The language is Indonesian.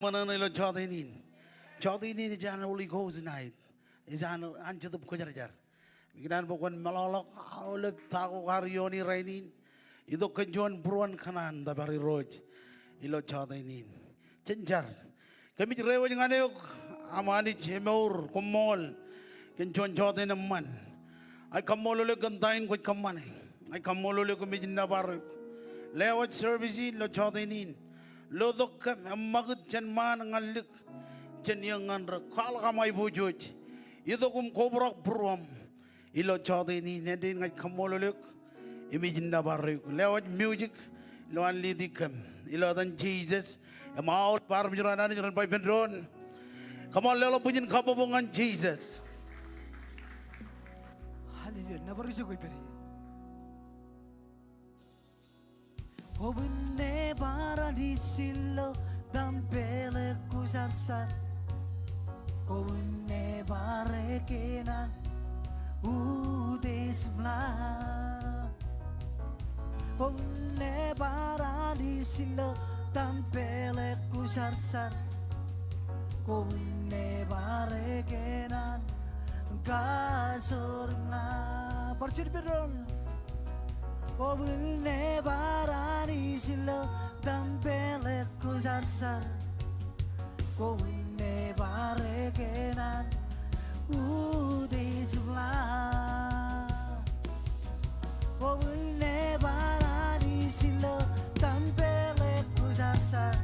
Manana lo chodinin. Chodinin is an Holy Ghost night. Is an ancha the kujar. Migran bokon malolok, olip tago harioni rainin. Ido kenjuan bruan kanan da bari roj. Ilo chodinin. Chenjar. Kami rewa jengane amani chemur kumol. Kenjuan chodin man. I come molole kantain kwit kamane. I come molole kumijinda baru. Lewat service lo chodinin. Lodok magud chen man ngalik chen yang nganra kal kamai bujoj itu kum kobrak pruam ilo chode ni nedin ngai kamololek imijinda barek lewat music lo an lidikam ilo dan Jesus emaul par bijurana ni ran pai pendron kamal lelo punyin kabobongan Jesus Hallelujah never is koi peri Obne bara di silo dampele kujarsan Obne bare kenan udes bla Obne bara di silo dampele kujarsan Obne bare kenan gasorna Barcir biron Obne barani silo dampele kuzarsar Obne bare kenan udis bla Obne barani silo dampele kuzarsar